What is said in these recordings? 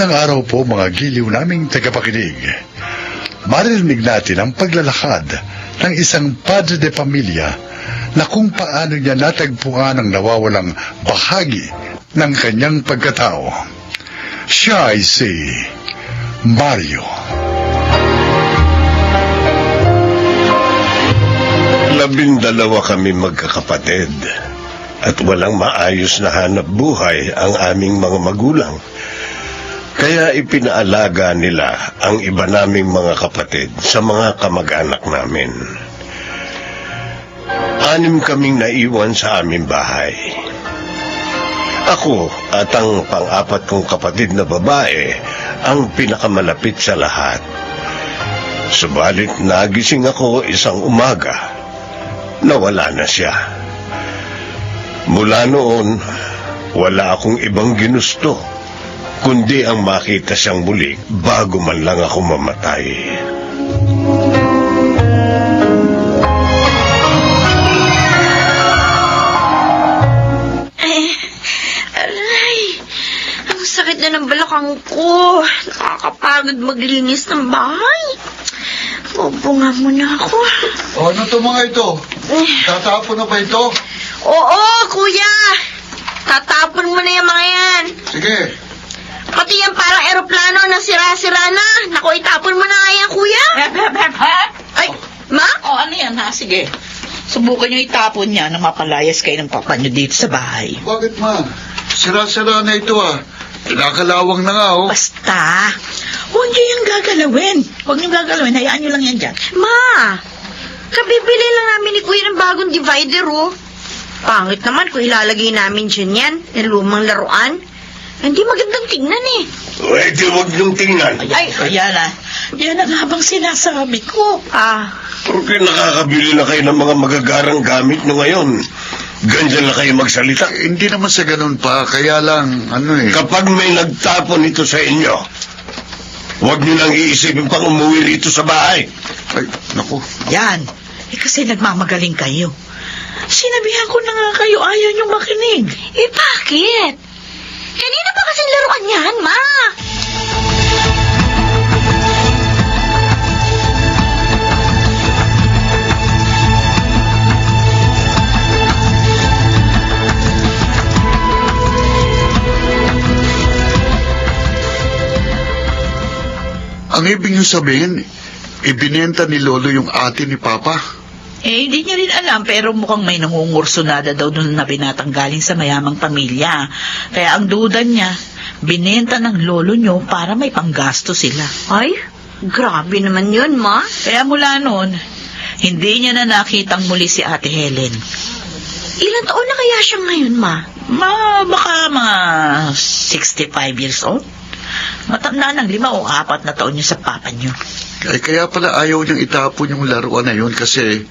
Magandang araw po mga giliw naming tagapakinig. Maririnig natin ang paglalakad ng isang padre de pamilya na kung paano niya natagpuan ang nawawalang bahagi ng kanyang pagkatao. Siya ay si Mario. 12 kami magkakapatid at walang maayos na hanap buhay ang aming mga magulang. Kaya ipinaalaga nila ang iba naming mga kapatid sa mga kamag-anak namin. 6 kaming naiwan sa aming bahay. Ako at ang pang-apat kong kapatid na babae ang pinakamalapit sa lahat. Subalit nagising ako isang umaga, nawala na siya. Mula noon, wala akong ibang ginusto, kundi ang makita siyang muli bago man lang ako mamatay. Aray, ang sakit na ng balakang ko. Nakakapagod maglinis ng bahay. Upo nga muna ako. Ano to mga ito? Tatapon na ba ito? Oo, kuya. Tatapon mo na yung mga yan. Sige. Pati yan parang eroplano na sira-sira na. Naku, itapon mo na nga yan, kuya. Ay, ma? O, ano yan ha? Sige. Subukan nyo itapon niya na mapalayas kayo ng papa nyo dito sa bahay. Bakit ma? Sira-sira na ito ah. Pinakalawang na nga oh. Basta, huwag nyo yung gagalawin. Huwag nyo gagalawin. Hayaan nyo lang yan dyan. Ma, kabibili lang namin ni kuya ng bagong divider, oh. Pangit naman kung ilalagay namin dyan yan, yung lumang laruan. Hindi magandang tingnan eh. Pwede huwag niyong tingnan. Ayan na. Yan ang habang sinasabi ko. Porque nakakabili na kayo ng mga magagarang gamit nyo ngayon. Ganyan na kayo magsalita. Hindi naman sa ganun pa, kaya lang, Kapag may nagtapon ito sa inyo, huwag nyo nang iisipin pang umuwi rito sa bahay. Ay, naku. Yan. Kasi nagmamagaling kayo. Sinabihan ko na nga kayo, ayaw nyo makinig. Bakit? Kanina pa kasing laruan yan, ma? Ang ibig niyo sabihin, ibinenta ni Lolo yung ate ni Papa? Hindi niya rin alam, pero mukhang may nangungursunada daw dun na binatang galing sa mayamang pamilya. Kaya ang duda niya, binenta ng lolo nyo para may panggasto sila. Ay, grabe naman yun, ma. Kaya mula noon, hindi niya na nakitang muli si Ate Helen. Ilang taon na kaya siya ngayon, ma? Baka mga 65 years old. Matanda ng 5 o 4 na taon niyo sa papa niyo. Ay, kaya pala ayaw niyang itapon yung laruan na yun kasi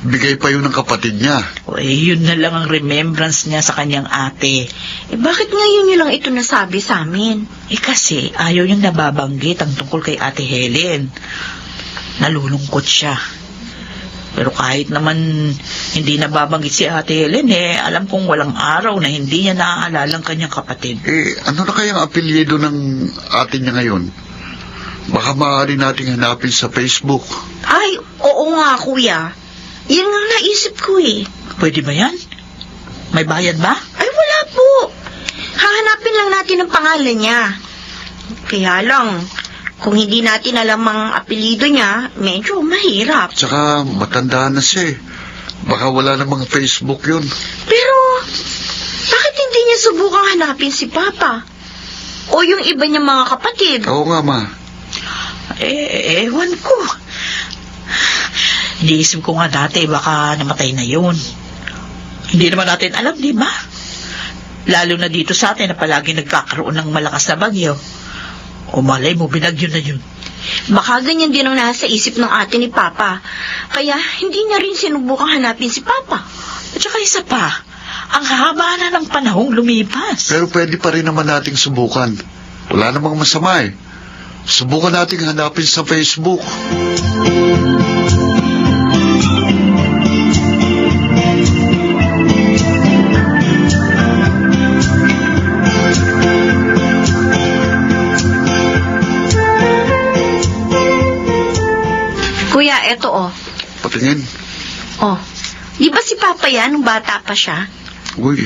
bigay pa yun ng kapatid niya. Yun na lang ang remembrance niya sa kanyang ate. Bakit ngayon niyo lang ito nasabi sa amin? Kasi ayaw niyang nababanggit ang tungkol kay Ate Helen. Nalulungkot siya. Pero kahit naman hindi nababanggit si Ate Helen, alam kong walang araw na hindi niya naaalala ang kanyang kapatid. Ano na kayang apelyido ng ate niya ngayon? Baka maaari nating hanapin sa Facebook. Ay, oo nga, kuya. Yan nga naisip ko eh. Pwede ba yan? May bayad ba? Ay, wala po. Hahanapin lang natin ang pangalan niya. Kaya lang, kung hindi natin alam ang apelido niya, medyo mahirap. Tsaka matanda na siya eh. Baka wala namang Facebook yun. Pero, bakit hindi niya subukang hanapin si Papa? O yung iba niyang mga kapatid? Oo nga, ma. Ewan ko. Iniisip ko nga dati, baka namatay na yun. Hindi naman natin alam, di ba? Lalo na dito sa atin na palagi nagkakaroon ng malakas na bagyo. O malay mo, binagyo na yun. Baka ganyan din ang nasa isip ng ate ni Papa. Kaya hindi niya rin sinubukang hanapin si Papa. At saka isa pa, ang haba na ng panahong lumipas. Pero pwede pa rin naman nating subukan. Wala namang masama eh. Subukan nating hanapin sa Facebook. patingin. Oh, di ba si Papa yan nung bata pa siya? Uy,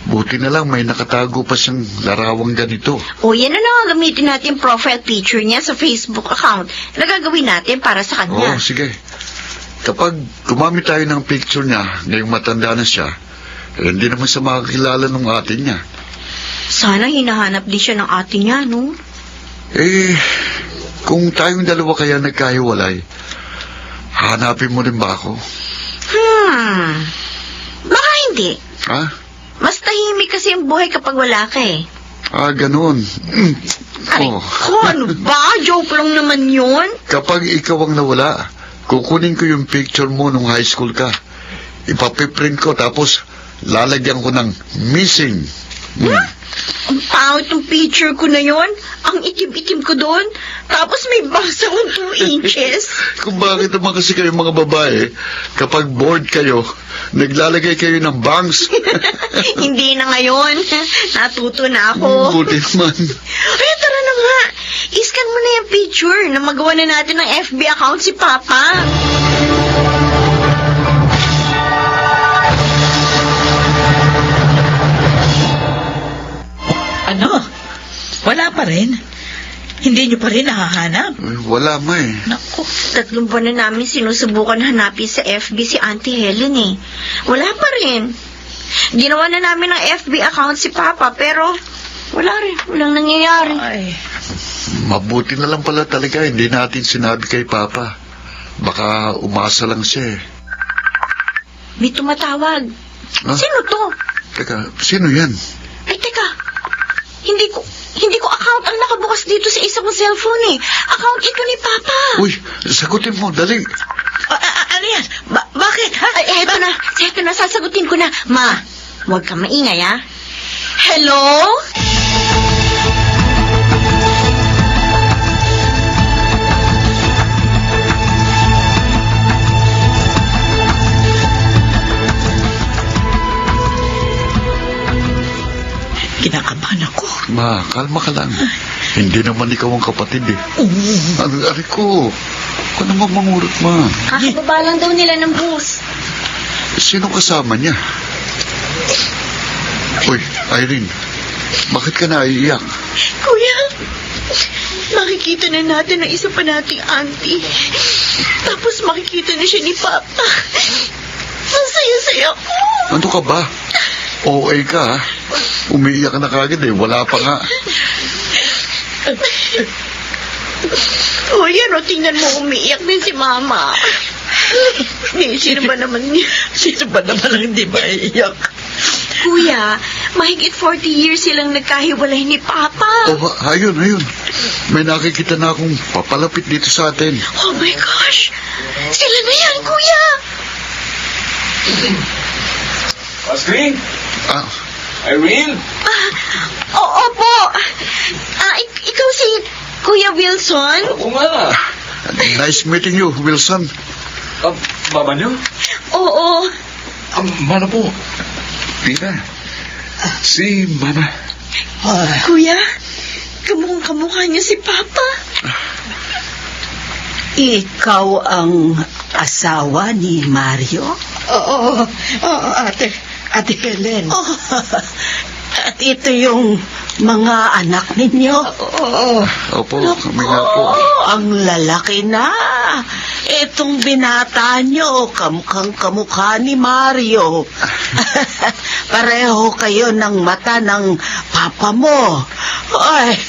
buti na lang may nakatago pa siyang larawang ganito. O, yan na lang ang gamitin natin profile picture niya sa Facebook account na gagawin natin para sa kanya. Oo, sige. Kapag gumamit tayo ng picture niya, ngayong matanda na siya, hindi naman sa makakilala ng ate niya. Sana hinahanap din siya ng ate niya, no? Kung tayong dalawa kaya nagkahiwalay, hanapin mo rin ba ako? Baka hindi. Ha? Mas tahimik kasi ang buhay kapag wala ka eh. Ganun. Ay, ano ba? Joke lang naman yun. Kapag ikaw ang nawala, kukunin ko yung picture mo nung high school ka. Ipapiprint ko tapos lalagyan ko ng missing. Ang pangit ng picture ko na yon. Ang itim-itim ko doon. Tapos may basa akong 2 inches. Kung bakit naman kasi kayo mga babae, kapag bored kayo, naglalagay kayo ng bangs. Hindi na ngayon. Natuto na ako. Buti naman. Ay, tara na nga. Iscan mo na yung picture na magawa na natin ng FB account si Papa. Ano? Wala pa rin? Hindi niyo pa rin nahahanap? Wala ma eh. Naku. 3 buwan na namin sinusubukan hanapin sa FB si Auntie Helen eh. Wala pa rin. Ginawa na namin ng FB account si Papa pero wala rin. Walang nangyayari. Ay. Mabuti na lang pala talaga, hindi natin sinabi kay Papa. Baka umasa lang siya eh. May tumatawag. Ha? Sino to? Teka, sino yan? Ay, teka. Hindi ko account ang nakabukas dito sa isa kong cellphone eh. Account ito ni Papa. Uy, sagutin mo, dali. Ano yan? Bakit? Ha? Ay, eto na, sasagutin ko na. Ma, huwag ka maingay, ha? Hello? Kinakabahan ako. Ma, kalma ka lang. Hindi naman ikaw ang kapatid eh. Ari ko. Huwag ka naman mangurot, ma. Kakababa lang daw nila ng bus. Sino kasama niya? Uy, Irene. Bakit ka naiiyak? Kuya, makikita na natin ang isa pa nating auntie. Tapos makikita na siya ni Papa. Ang saya-saya ko. Ano ka ba? OA ka, ha? Umiiyak ka na kagad eh. Wala pa nga. O yan o, tingnan mo, umiiyak din si Mama. Sino ba naman niya? Sino ba naman ang hindi maiiyak? Kuya, mahigit 40 years silang nagkahiwalay ni Papa. Ayun. May nakikita na akong papalapit dito sa atin. Oh my gosh! Sila na yan, Kuya! Oscar? Ah, Irene? Opo. Ikaw si Kuya Wilson? Oo nga. nice meeting you, Wilson. Mama niyo? Oo. Mano po? Tita. Si Mama. Kuya, kamukha niya si Papa. Ikaw ang asawa ni Mario? Oo, Ate Helen. Oh, at ito yung mga anak ninyo? Opo, kami nga po. Ang lalaki na. Itong binata nyo, kamukha ni Mario. Pareho kayo ng mata ng papa mo. Ay,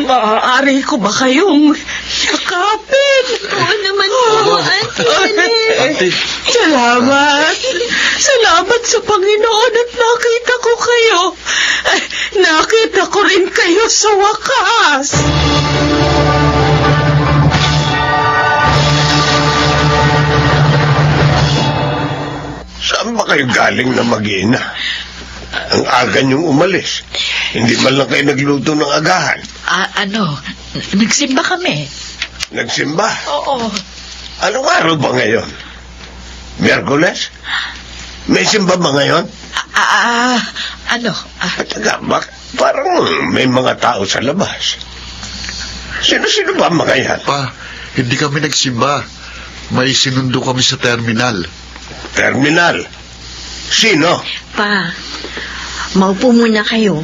maaari ko ba kayong yakapin? Oo naman po, Auntie. Ate, Salamat. Salamat sa Panginoon at nakita ko kayo. Ay, nakita ko rin kayo sa wakas. Saan ba kayo galing na mag-ina? Ang aga niyong umalis. Hindi man lang kayo nagluto ng agahan. Nagsimba kami. Nagsimba? Oo. Anong araw ba ngayon? Miyerkules? May simba ba ngayon? Taga, parang may mga tao sa labas. Sino-sino ba mga yan? pa, hindi kami nagsimba. May sinundo kami sa terminal. Terminal? Sino? Pa, maupo muna kayo.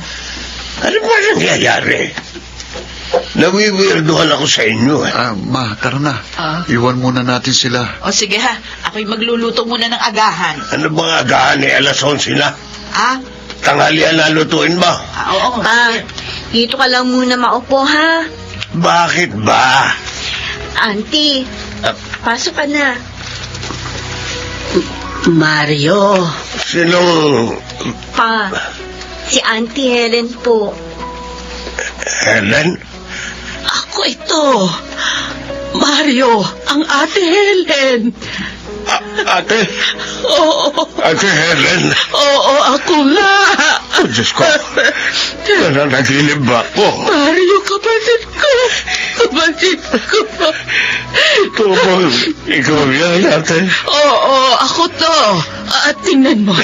Ano ba nangyayari? Nawiwirduhan ako sa inyo. Ma, tara na. Ah. Iwan muna natin sila. O sige ha, ako'y magluluto muna ng agahan. Ano bang agahan alas 11 na? Ah? Tanghalian na lutuin ba? Oo. Pa, dito ka lang muna maupo, ha? Bakit ba? Auntie, pasok ka na. Mario, Sinong Pa, si Auntie Helen po. Helen? ako ito. Mario, ang ate Helen. Ate? Oo, Ate Helen? oo, ako nga. Oh, Diyos ko. Nananaginip ba ako? Mario, kapatid ko. Kapatid ko. Ito bang ikaw yan, ate? Oo, ako to. At tingnan mo.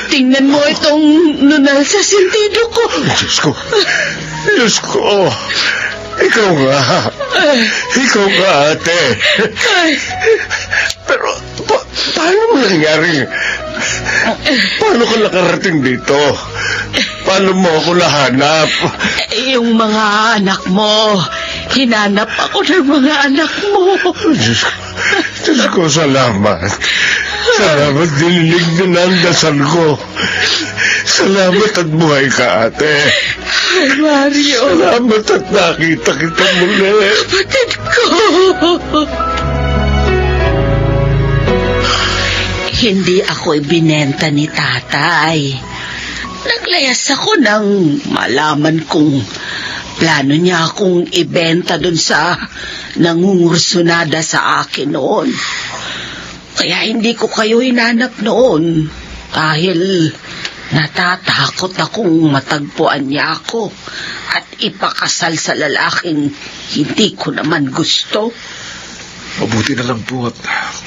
Tingnan mo itong nunal sa sentido ko. Diyos ko. Diyos ko. Ikaw nga. Ikaw nga, ate. Ay, Pero, paano mo nangyari? Paano ka nakarating dito? Paano mo ako nahanap? yung mga anak mo. Hinanap ako ng mga anak mo. Diyos ko, salamat. Salamat, dinilig din ang dasal ko. Salamat at buhay ka, ate. Ay, Mario. Salamat at nakita kita muli. Kapatid ko. Hindi ako ibinenta ni tatay. Naglayas ako nang malaman kong plano niya akong ibenta dun sa nangungursunada sa akin noon. Kaya hindi ko kayo hinanap noon dahil natatakot akong matagpuan niya ako at ipakasal sa lalaking hindi ko naman gusto. Mabuti na lang po at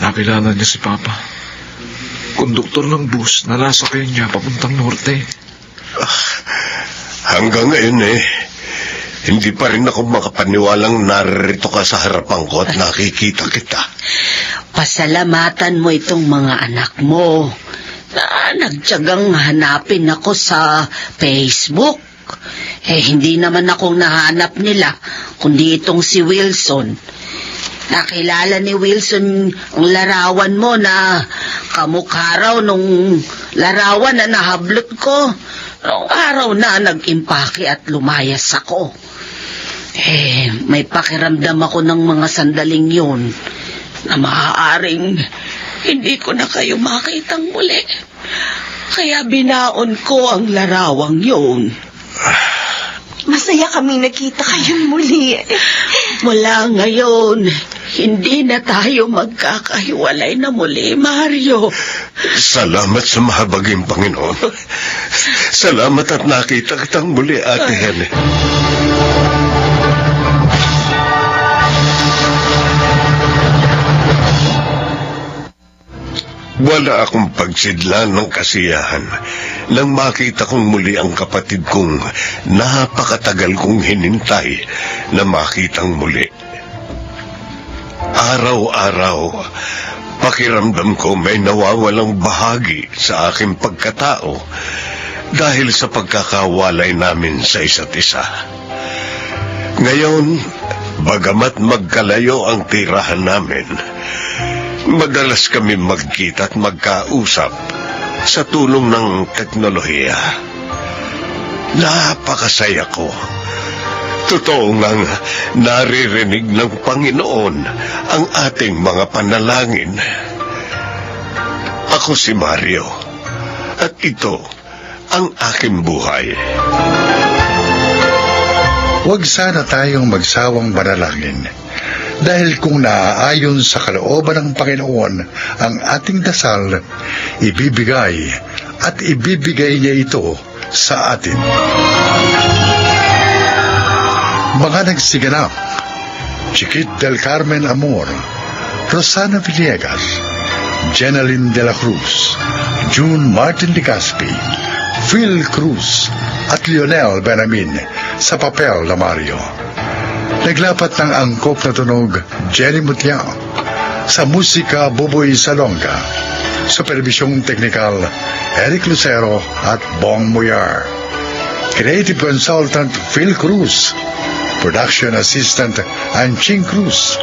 nakilala niya si Papa. Konduktor ng bus na nasakay niya papuntang norte. Hanggang ngayon hindi pa rin ako makapaniwalang naririto ka sa harapan ko at nakikita kita. Pasalamatan mo itong mga anak mo na nagtiyagang hanapin ako sa Facebook. Hindi naman akong nahanap nila, kundi itong si Wilson. Nakilala ni Wilson ang larawan mo na kamukha raw nung larawan na nahablot ko noong araw na nag-impake at lumayas ako. May pakiramdam ako ng mga sandaling yun na maaaring hindi ko na kayo makitang muli. Kaya binaon ko ang larawang yun. Masaya kami nakita kayo muli. Mula ngayon, hindi na tayo magkakahiwalay na muli, Mario. Salamat sa mahabaging Panginoon. Salamat at nakita kitang muli, Ate Helen. Wala akong pagsidlan ng kasiyahan nang makita kong muli ang kapatid kong napakatagal kong hinintay na makitang muli. Araw-araw, pakiramdam ko may nawawalang bahagi sa aking pagkatao dahil sa pagkakawalay namin sa isa't isa. Ngayon, bagamat magkalayo ang tirahan namin, madalas kami magkita at magkausap sa tulong ng teknolohiya. Napakasaya ko. Totoo ngang naririnig ng Panginoon ang ating mga panalangin. Ako si Mario, at ito ang aking buhay. Huwag sana tayong magsawang manalangin. Dahil kung naaayon sa kalooban ng Panginoon ang ating dasal, ibibigay niya ito sa atin. Mga nagsiganap: Chiquit del Carmen Amor, Rosana Villegas, Jenaline de la Cruz, June Martin de Gaspi, Phil Cruz at Lionel Benamin sa papel na Mario. Naglapat ng angkop na tunog, Jenny Mutiao. Sa musika, Buboy Salonga. Supervisyong teknikal, Eric Lucero at Bong Muyar. Creative Consultant, Phil Cruz. Production Assistant, Anching Cruz.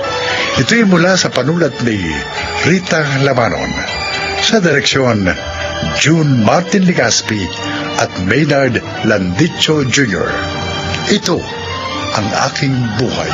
Ito'y mula sa panulat ni Rita Lamanon. Sa direksyon, June Martin Ligaspi at Maynard Landicho Jr. Ito ang aking buhay.